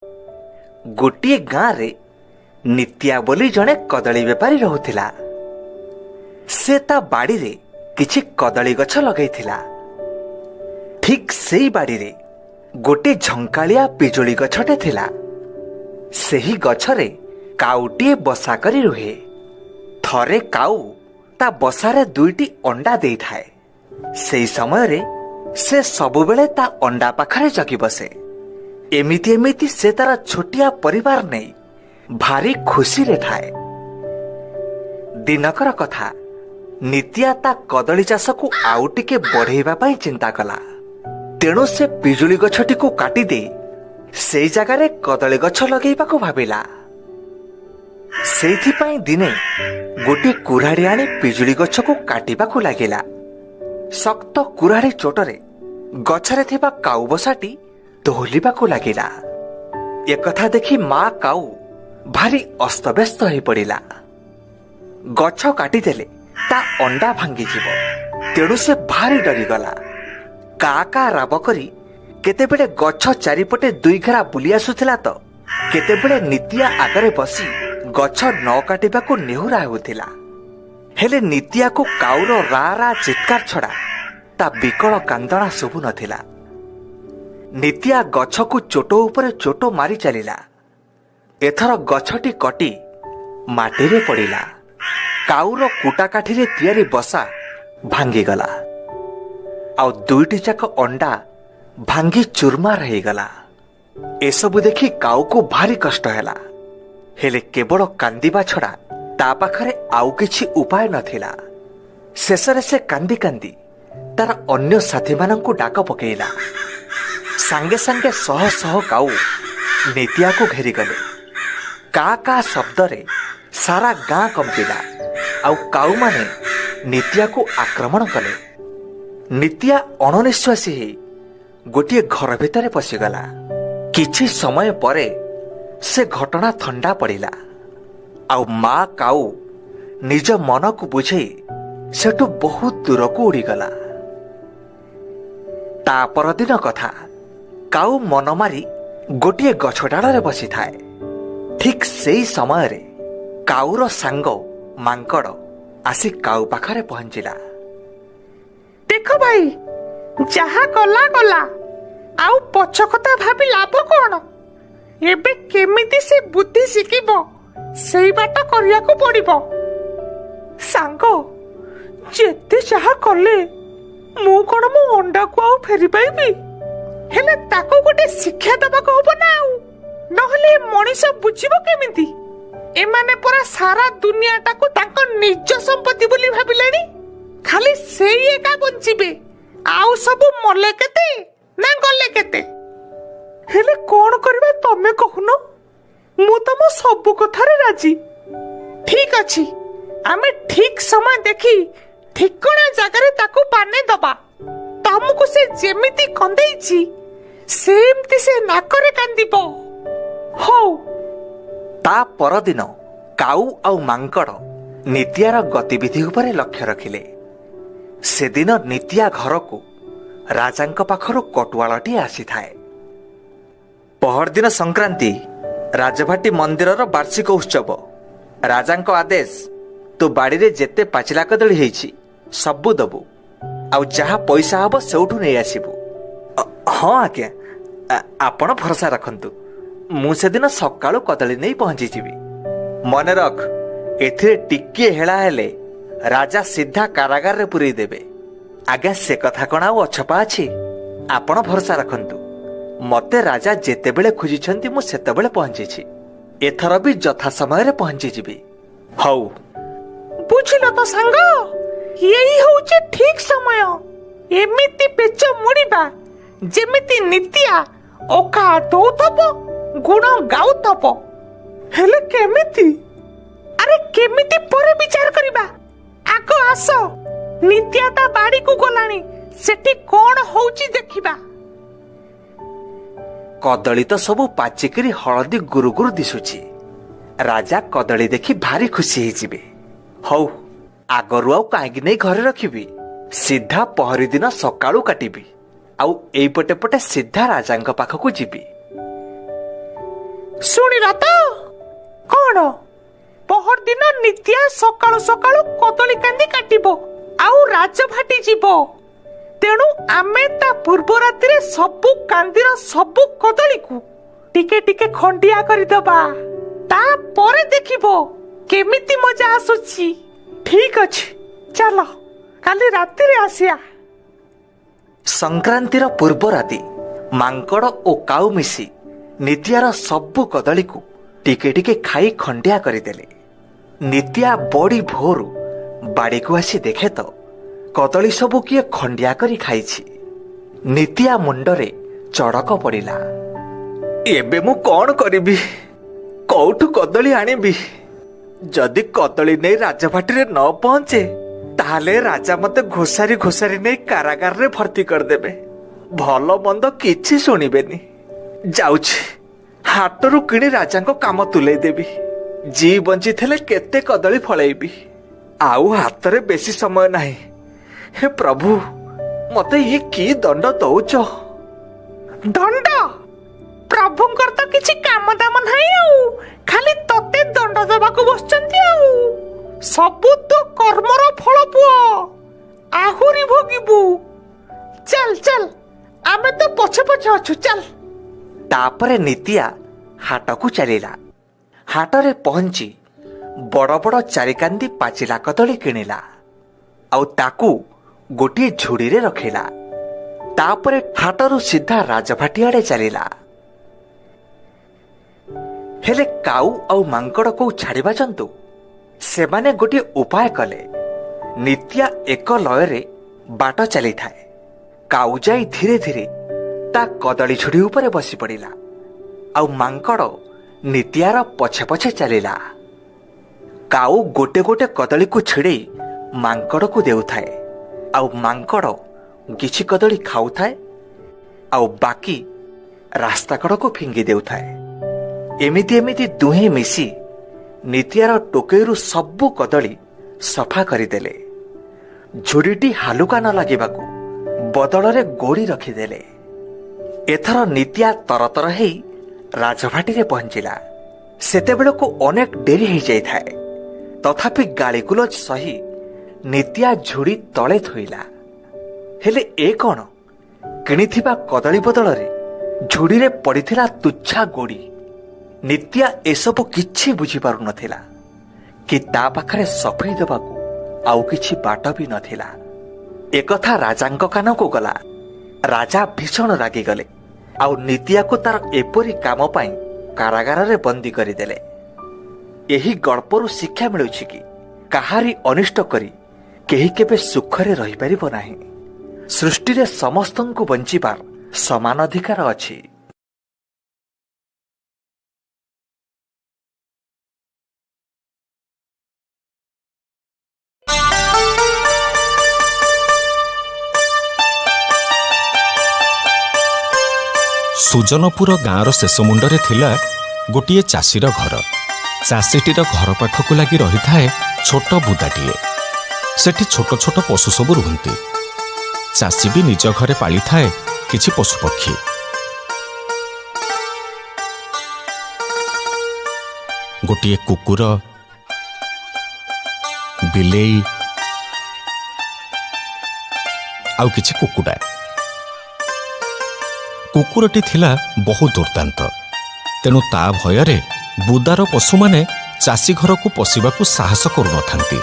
गोटे गाँ रे नित्या बोली जड़े कदली बेपारी रहुथिला। से ता बाड़ी रे किछि कदली गछ लगैथिला। ठीक सेई बाड़ी रे गोटे झंकालिया पिजुली गछटे थिला। सेही गछरे काउटीए बसा करी रुहे। थरे काउ ता बसारे दुईटी अंडा देई थाए। सेई समय रे से सबुबेले ता अंडा पाखरे जगी बसे। एमिति एमिति से तार छोटिया परिवार नहीं भारी खुशी रे थाए। दिनकर कथा नित्या ता कदली चाष को आउ टिके बढ़ेबा पई चिंता कला। तेणु से पिजुली गछटी को काटी दे सेई जगारे कदली गछ लगेइबा को भाबिला। सेइथिपाई दिने गोटे कुराड़ी आनी पिजुली गछ को काटिबा को लागिला। शक्त कुराड़ी चोटरे गछरे थिबा काउ बसाटी दोहलिबा को लागिला। एकथा देखि मां काउ भारी अस्तव्यस्त हो पड़िला। गछ काटिदेले ता अंडा भांगी जीव। तेणु से भारी डरीगला। का का राब करी केतेबेले गछ चारिपटे दुई घेरा बुली आसुथिला तो केतेबेले नित्या आगरे बसी गछ न काटिबा को नेहुरा होउथिला। हेले नित्या को काउर रा रा चित्कार छड़ा ता बिकल कांदणा शुभु नथिला। नित्या गछ को चोटो उपरे चोटो मारी चलिला। एथर गछटी कटी माटीरे पड़िला। काउर कुटा काठीरे तियारी बसा भांगी गला। आउ दुईटी जाक अंडा भांगी चुरमार हो गला। एसबु देखि काउ को भारी कष्ट हैला। हेले केवल कांदिबा छड़ा ता पाखरे आउ किछि उपाय नथिला। शेषरे से कांदी कांदी तार अन्य साथी मानंकु डाक पकेइला। सांगे सांगे सह सह काउ नित्या को घेरी गले। का का शब्द रे सारा गां कंपिला। आउ काउ माने नित्या को आक्रमण कले। नित्या अणनिश्वासी ही गोटे घर भितर पशिगला। किछि समय परे से घटना थंडा पड़िला। आउ मां काउ निज मन को बुझे सेठु बहुत दूर को उड़ीगला। ता परदिन कथा काउ मन मारी गोटे गछ डाଳରେ बसी थाए। ठीक सेई समय रे काउर सांग मांकड़ आसी काउ पाखरे पहुंचिला। देख भाई जहा गला गला आउ पछ कथा भाबी लाभ कोन। एबे केमिति से बुद्धि शिखिबो सेई बाट करिया को पड़िबो। सांग जेते जहा कले मु कोन मु अंडा को आउ फेरी पाइबी। हेले ताको गोटे शिक्षा दबा को होबो ना। आउ नहले मनीष बुझिबो केमिति। एमाने पूरा सारा दुनिया टाको ताको निज संपत्ति बोली भाबिलेनी। खाली सेई एका बंचिबे आउ सब मले केते ना गले केते। हेले कोन करबा तमे कहनो। मु तम सब कथारे राजी। ठीक अछि आमे ठीक समय देखी ठिकणा जगह ताको बाने दबा। तमको से जेमिति कंदेइछि सेमति से नाकरे कांदिबो। हो ता परदिन काउ आउ मांकड़ नित्यार गतिविधि उपरे लक्ष्य रखिले। सेदिन नित्या घर को राजांक पाखरु कटुआलटी आसी थाए। पहरदिन संक्रांति राजभाटी मंदिरर वार्षिक उत्सव। राजांक आदेश तो बाड़ी रे जेते पाचिला कदली हेछि सबु दबु। आउ जहा पैसा हबो सेउठु नै आसीबु। हाँ आज्ञा आपण भरोसा रखंतु। मु सेदिन सकाळु कदली नै पहुंची जीवी। मने रख एथिरे टिके हेळा हेले राजा सीधा कारागार रे पुरई देबे। आज्ञा से कथा कोन आउ अछपा अछि। आपण भरोसा रखंतु। मते राजा जेते बेले खोजी छंती मु सेते बेले पहुंची छी। एथर भी जथा समय रे पहुंची जीवी। हौ बुझिलो तो संग यही होउचे ठीक समय। एमिति पेच मुड़ीबा जेमिति नित्या ओका दौथबो गुण गाउथबो। हेले केमिति। अरे केमिति परे विचार करिबा। आको आसो नित्या ता बाड़ी को गलानी सेठी कोन होउची देखिबा। कदली तो सबु पाचिकरी हळदी गुरुगुरु दिसुची। राजा कदली देखि भारी खुशी हे जिबे। हौ आगरु आउ काहेकि नै घरे रखिबी। सीधा पहरी दिन सकाळु काटिबी। आउ एई पटे पटे सीधा राजांक पाखकु जिबी। ଶୁଣିଲ ତ? କଣ ପହରଦିନ ନିତ୍ୟା ସକାଳୁ ସକାଳୁ କଦଳୀ କାନ୍ଦି କାଟିବ ଆଉ ରାଜଭାଟି ଯିବ। ତେଣୁ ଆମେ ତା ପୂର୍ବ ରାତିରେ ସବୁ କାନ୍ଦିର ସବୁ କଦଳୀକୁ ଟିକେ ଟିକେ ଖଣ୍ଡିଆ କରିଦବା। ତାପରେ ଦେଖିବ କେମିତି ମଜା ଆସୁଛି। ଠିକ ଅଛି, ଚାଲ କାଲି ରାତିରେ ଆସିଆ। ସଂକ୍ରାନ୍ତିର ପୂର୍ବ ରାତି ମାଙ୍କଡ଼ ଓ କାଉ ମିଶି ନିତ୍ୟାର ସବୁ କଦଳୀକୁ ଟିକେ ଟିକେ ଖାଇ ଖଣ୍ଡିଆ କରିଦେଲେ। ନିତ୍ୟା ବଡ଼ି ଭୋରୁ ବାଡ଼ିକୁ ଆସି ଦେଖେ ତ କଦଳୀ ସବୁ କିଏ ଖଣ୍ଡିଆ କରି ଖାଇଛି। ନିତ୍ୟା ମୁଣ୍ଡରେ ଚଡ଼କ ପଡ଼ିଲା। ଏବେ ମୁଁ କଣ କରିବି? କୋଉଠୁ କଦଳୀ ଆଣିବି? ଯଦି କଦଳୀ ନେଇ ରାଜଭାଟିରେ ନ ପହଞ୍ଚେ ତାହେଲେ ରାଜା ମତେ ଘୋଷାରି ଘୋଷାରି ନେଇ କାରାଗାରରେ ଭର୍ତ୍ତି କରିଦେବେ। ଭଲ ମନ୍ଦ କିଛି ଶୁଣିବେନି। ଯାଉଛି, ହାଟରୁ କିଣି ରାଜାଙ୍କ କାମ ତୁଲେଇ ଦେବି। ଜି ବଞ୍ଚିଥିଲେ କେତେ କଦଳୀ ଫଳେଇବି। ଆଉ ହାତରେ ବେଶୀ ସମୟ ନାହିଁ। ହେ ପ୍ରଭୁ, ମତେ ଇଏ କି ଦଣ୍ଡ ଦଉଛ? ଦଣ୍ଡ? ପ୍ରଭୁଙ୍କର ତ କିଛି କାମ ଦାମ ନାହିଁ, ଆଉ ଖାଲି ତତେ ଦଣ୍ଡ ଦେବାକୁ ବସିଛନ୍ତି। ଆଉ ସବୁ ତ କର୍ମର ଫଳ ପୁଅ, ଆହୁରି ଭୋଗିବୁ। ଚାଲ ଚାଲ, ଆମେ ତ ପଛେ ପଛେ ଅଛୁ, ଚାଲ। ତାପରେ ନିତ୍ୟା ହାଟକୁ ଚାଲିଲା। ହାଟରେ ପହଞ୍ଚି ବଡ଼ ବଡ଼ ଚାରିକାନ୍ଦି ପାଚିଲା କଦଳୀ କିଣିଲା ଆଉ ତାକୁ ଗୋଟିଏ ଝୁଡ଼ିରେ ରଖିଲା। ତାପରେ ହାଟରୁ ସିଧା ରାଜଭାଟି ଆଡ଼େ ଚାଲିଲା। ହେଲେ କାଉ ଆଉ ମାଙ୍କଡ଼ କୋଉ ଛାଡ଼ିବା ଜନ୍ତୁ? ସେମାନେ ଗୋଟିଏ ଉପାୟ କଲେ। ନିତ୍ୟା ଏକ ଲୟରେ ବାଟ ଚାଲିଥାଏ। କାଉ ଯାଇ ଧୀରେ ଧୀରେ ତା କଦଳୀ ଝୁଡ଼ି ଉପରେ ବସି ପଡ଼ିଲା ଆଉ ମାଙ୍କଡ଼ ନିତ୍ୟାର ପଛେ ପଛେ ଚାଲିଲା। କାଉ ଗୋଟେ ଗୋଟେ କଦଳୀକୁ ଛିଡ଼େଇ ମାଙ୍କଡ଼କୁ ଦେଉଥାଏ ଆଉ ମାଙ୍କଡ଼ କିଛି କଦଳୀ ଖାଉଥାଏ ଆଉ ବାକି ରାସ୍ତା କଡ଼କୁ ଫିଙ୍ଗି ଦେଉଥାଏ। ଏମିତି ଏମିତି ଦୁହେଁ ମିଶି ନିତ୍ୟାର ଟୋକେଇରୁ ସବୁ କଦଳୀ ସଫା କରିଦେଲେ। ଝୁଡ଼ିଟି ହାଲୁକା ନ ଲାଗିବାକୁ ବଦଳରେ ଗୋଡ଼ି ରଖିଦେଲେ। ଏଥର ନିତ୍ୟା ତରତର ହେଇ ରାଜଭାଟିରେ ପହଞ୍ଚିଲା। ସେତେବେଳକୁ ଅନେକ ଡେରି ହେଇଯାଇଥାଏ। ତଥାପି ଗାଳିଗୁଲଜ ସହି ନିତ୍ୟା ଝୁଡ଼ି ତଳେ ଥୋଇଲା। ହେଲେ ଏ କଣ? କିଣିଥିବା କଦଳୀ ବଦଳରେ ଝୁଡ଼ିରେ ପଡ଼ିଥିଲା ତୁଚ୍ଛା ଗୋଡ଼ି। ନିତ୍ୟା ଏସବୁ କିଛି ବୁଝିପାରୁନଥିଲା କି ତା ପାଖରେ ସଫେଇ ଦେବାକୁ ଆଉ କିଛି ବାଟ ବି ନଥିଲା। ଏକଥା ରାଜାଙ୍କ କାନକୁ ଗଲା। ରାଜା ଭୀଷଣ ରାଗିଗଲେ ଆଉ ନିତ୍ୟାକୁ ତାର ଏପରି କାମ ପାଇଁ କାରାଗାରରେ ବନ୍ଦୀ କରିଦେଲେ। ଏହି ଗଳ୍ପରୁ ଶିକ୍ଷା ମିଳୁଛି କି କାହାରି ଅନିଷ୍ଟ କରି କେହି କେବେ ସୁଖରେ ରହିପାରିବ ନାହିଁ। ସୃଷ୍ଟିରେ ସମସ୍ତଙ୍କୁ ବଞ୍ଚିବାର ସମାନ ଅଧିକାର ଅଛି। ସୁଜନପୁର ଗାଁର ଶେଷ ମୁଣ୍ଡରେ ଥିଲା ଗୋଟିଏ ଚାଷୀର ଘର। ଚାଷୀଟିର ଘର ପାଖକୁ ଲାଗି ରହିଥାଏ ଛୋଟ ବୁଦାଟିଏ। ସେଠି ଛୋଟ ଛୋଟ ପଶୁ ସବୁ ରୁହନ୍ତି। ଚାଷୀ ବି ନିଜ ଘରେ ପାଳିଥାଏ କିଛି ପଶୁପକ୍ଷୀ। ଗୋଟିଏ କୁକୁର, ବିଲେଇ ଆଉ କିଛି କୁକୁଡ଼ା। କୁକୁରଟି ଥିଲା ବହୁ ଦୁର୍ଦ୍ଦାନ୍ତ। ତେଣୁ ତା ଭୟରେ ବୁଦାର ପଶୁମାନେ ଚାଷୀ ଘରକୁ ପଶିବାକୁ ସାହସ କରୁନଥାନ୍ତି।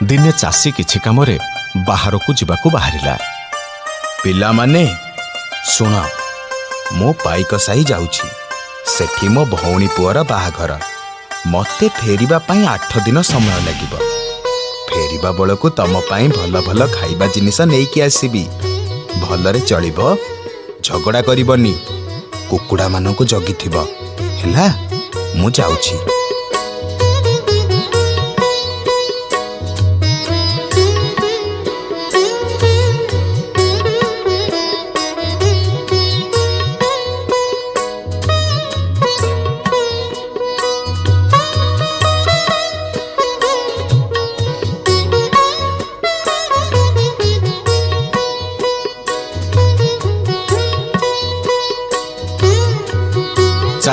ଦିନେ ଚାଷୀ କିଛି କାମରେ ବାହାରକୁ ଯିବାକୁ ବାହାରିଲା। ପିଲାମାନେ ଶୁଣ, ମୁଁ ପାଇକ ସାହି ଯାଉଛି। ସେଠି ମୋ ଭଉଣୀ ପୁଅର ବାହାଘର। ମୋତେ ଫେରିବା ପାଇଁ 8 ଦିନ ସମୟ ଲାଗିବ। ଫେରିବା ବେଳକୁ ତମ ପାଇଁ ଭଲ ଭଲ ଖାଇବା ଜିନିଷ ନେଇକି ଆସିବି। ଭଲରେ ଚଳିବ, ଝଗଡ଼ା କରିବନି, କୁକୁଡ଼ାମାନଙ୍କୁ ଜଗିଥିବ, ହେଲା? ମୁଁ ଯାଉଛି।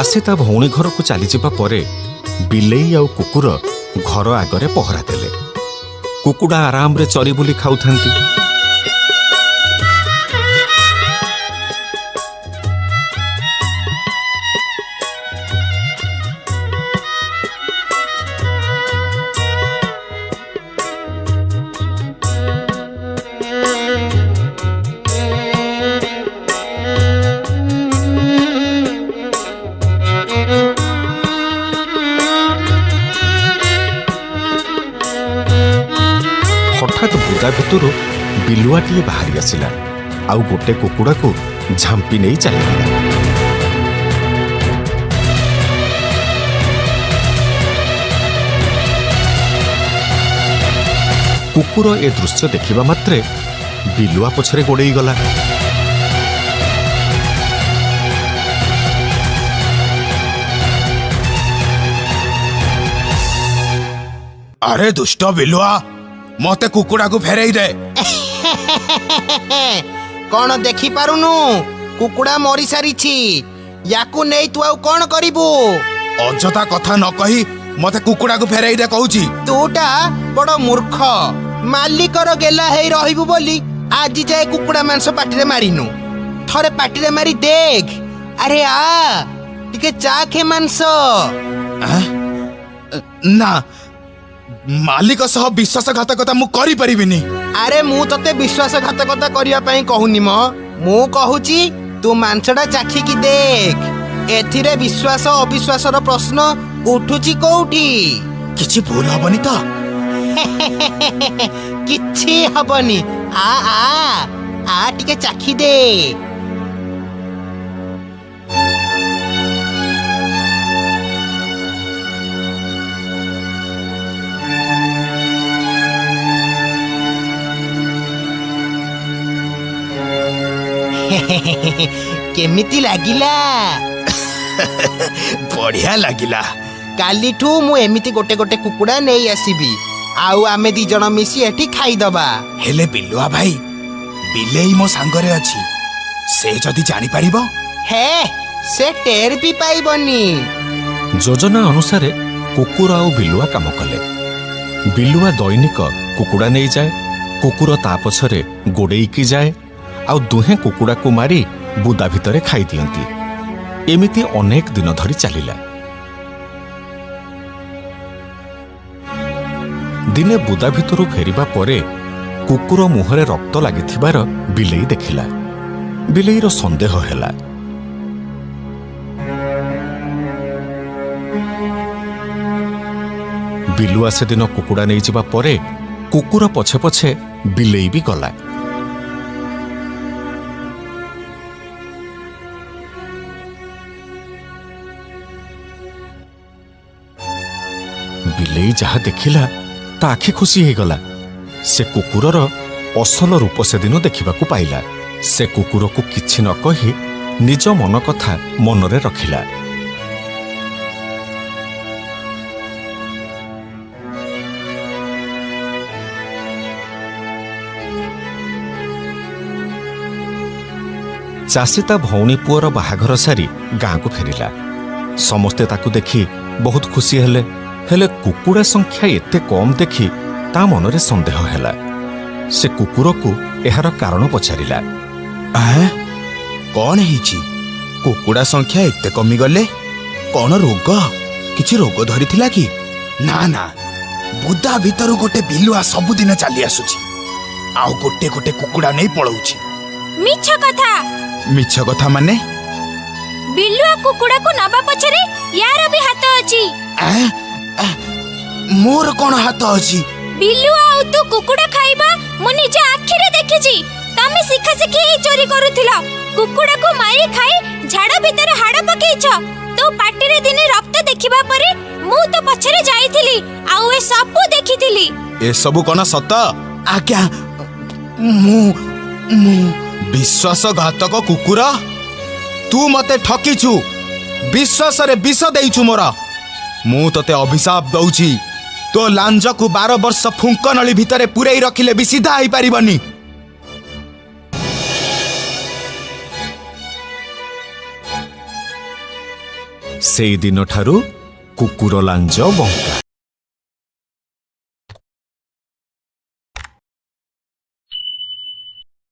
ଚାଷୀ ତା ଭଉଣୀ ଘରକୁ ଚାଲିଯିବା ପରେ ବିଲେଇ ଆଉ କୁକୁର ଘର ଆଗରେ ପହରା ଦେଲେ। କୁକୁଡ଼ା ଆରାମରେ ଚରି ବୁଲି ଖାଉଥାନ୍ତି। ହଠାତ୍ ବୁଦା ଭିତରୁ ବିଲୁଆଟିଏ ବାହାରି ଆସିଲା ଆଉ ଗୋଟେ କୁକୁଡ଼ାକୁ ଝାମ୍ପି ନେଇ ଚାଲିଗଲା। କୁକୁର ଏ ଦୃଶ୍ୟ ଦେଖିବା ମାତ୍ରେ ବିଲୁଆ ପଛରେ ଗୋଡ଼େଇ ଗଲା। ଆରେ ଦୁଷ୍ଟ ବିଲୁଆ, ମତେ କୁକୁଡ଼ାକୁ ଫେରେଇ ଦେ। କଣ ଦେଖି ପାରୁନୁ? କୁକୁଡ଼ା ମରି ସାରିଛି। ୟାକୁ ନେଇ ତୁ ଆଉ କଣ କରିବୁ? ଅଯଥା କଥା ନ କହି ମତେ କୁକୁଡ଼ାକୁ ଫେରେଇ ଦେ କହୁଛି। ତୁଟା ବଡ଼ ମୂର୍ଖ। ମାଲିକର ଗେଲା ହେଇ ରହିବୁ ବୋଲି ଆଜି ଯାଏ କୁକୁଡ଼ା ମାଂସ ପାଟିରେ ମାରିନୁ। ଥରେ ପାଟିରେ ମାରି ଦେଖ। ଆରେ ଆ ଟିକେ ଚାଖେ ମାଂସ। ନା, ମାଲିକ ସହ ବିଶ୍ୱାସଘାତକତା ମୁଁ କରିପାରିବିନି। ଆରେ ମୁଁ ତତେ ବିଶ୍ୱାସଘାତକତା କରିବା ପାଇଁ କହୁନି ମ, ମୁଁ କହୁଛି ତୁ ମାଂସଟା ଚାଖିକି ଦେଖ। ଏଥିରେ ବିଶ୍ୱାସ ଅବିଶ୍ୱାସର ପ୍ରଶ୍ନ ଉଠୁଛି କୋଉଠି? କିଛି ଭୁଲ ହବନି ତ? କିଛି ହବନି। ଆ ଆ ଆ ଟିକେ ଚାଖି ଦେ। କେମିତି ଲାଗିଲା? ବଢିଆ ଲାଗିଲା। କାଲିଠୁ ମୁଁ ଏମିତି ଗୋଟେ ଗୋଟେ କୁକୁଡ଼ା ନେଇ ଆସିବି, ଆଉ ଆମେ 2 ଜଣ ମିଶି ଏଠି ଖାଇଦବା। ହେଲେ ବିଲୁଆ ଭାଇ, ବିଲେଇ ମୋ ସାଙ୍ଗରେ ଅଛି। ସେ ଯଦି ଜାଣିପାରିବ? ହେ, ସେ ଟେର ବି ପାଇବନି। ଯୋଜନା ଅନୁସାରେ କୁକୁର ଆଉ ବିଲୁଆ କାମ କଲେ। ବିଲୁଆ ଦୈନିକ କୁକୁଡ଼ା ନେଇଯାଏ, କୁକୁର ତା ପଛରେ ଗୋଡ଼େଇକି ଯାଏ, ଆଉ ଦୁହେଁ କୁକୁଡ଼ାକୁ ମାରି ବୁଦା ଭିତରେ ଖାଇଦିଅନ୍ତି। ଏମିତି ଅନେକ ଦିନ ଧରି ଚାଲିଲା। ଦିନେ ବୁଦା ଭିତରୁ ଫେରିବା ପରେ କୁକୁର ମୁହଁରେ ରକ୍ତ ଲାଗିଥିବାର ବିଲେଇ ଦେଖିଲା। ବିଲେଇର ସନ୍ଦେହ ହେଲା। ବିଲୁଆ ସେଦିନ କୁକୁଡ଼ା ନେଇଯିବା ପରେ କୁକୁର ପଛେ ପଛେ ବିଲେଇ ବି ଗଲା। ବିଲେଇ ଯାହା ଦେଖିଲା ତା ଆଖି ଖୁସି ହେଇଗଲା। ସେ କୁକୁରର ଅସଲ ରୂପ ସେଦିନ ଦେଖିବାକୁ ପାଇଲା। ସେ କୁକୁରକୁ କିଛି ନ କହି ନିଜ ମନ କଥା ମନରେ ରଖିଲା। ଚାଷୀ ତା ଭଉଣୀ ପୁଅର ବାହାଘର ସାରି ଗାଁକୁ ଫେରିଲା। ସମସ୍ତେ ତାକୁ ଦେଖି ବହୁତ ଖୁସି ହେଲେ। ହେଲେ କୁକୁଡ଼ା ସଂଖ୍ୟା ଏତେ କମ୍ ଦେଖି ତା ମନରେ ସନ୍ଦେହ ହେଲା। ସେ କୁକୁରକୁ ଏହାର କାରଣ ପଚାରିଲା। କଣ ହେଇଛି? କୁକୁଡ଼ା ସଂଖ୍ୟା ଏତେ କମିଗଲେ? କଣ ରୋଗ? କିଛି ରୋଗ ଧରିଥିଲା କି? ନା ନା, ବୁଦା ଭିତରୁ ଗୋଟେ ବିଲୁଆ ସବୁଦିନ ଚାଲି ଆସୁଛି, ଆଉ ଗୋଟେ ଗୋଟେ କୁକୁଡ଼ା ନେଇ ପଳଉଛି। ମିଛ କଥା। ମିଛ କଥା ମାନେ? ବିଲୁଆ କୁକୁଡ଼ାକୁ ନବା ପଛରେ ୟାର ବି ହାତ ଅଛି। ମୋର କଣ ହାତ ଅଛି? ବିଲୁଆ ଆଉ ତୁ କୁକୁଡ଼ା ଖାଇବା ମୁଁ ନିଜ ଆଖିରେ ଦେଖିଛି। ତମେ ଶିଖା ଶିଖି ହେଇ ଚୋରି କରୁଥିଲ। କୁକୁଡ଼ାକୁ ମାରି ଖାଇ ଝାଡ଼ ଭିତରେ ହାଡ଼ ପକେଇଛ। ତୋ ପାଟିରେ ଦିନେ ରକ୍ତ ଦେଖିବା ପରେ ମୁଁ ତ ପଛରେ ଯାଇଥିଲି, ଆଉ ଏ ସବୁ ଦେଖିଥିଲି। ଏସବୁ କଣ ସତ? ଆଜ୍ଞା, ମୁଁ ବିଶ୍ୱାସଘାତକ କୁକୁର, ତୁ ମତେ ଠକିଛୁ। ବିଶ୍ୱାସରେ ବିଷ ଦେଇଛୁ ମୋର। ମୁଁ ତତେ ଅଭିଶାପ ଦଉଛି, ତୋ ଲାଞ୍ଜକୁ 12 ବର୍ଷ ଫୁଙ୍କ ନଳୀ ଭିତରେ ପୁରେଇ ରଖିଲେ ବି ସିଧା ହେଇପାରିବନି। ସେଇ ଦିନଠାରୁ କୁକୁର ଲାଞ୍ଜ ବଙ୍କା।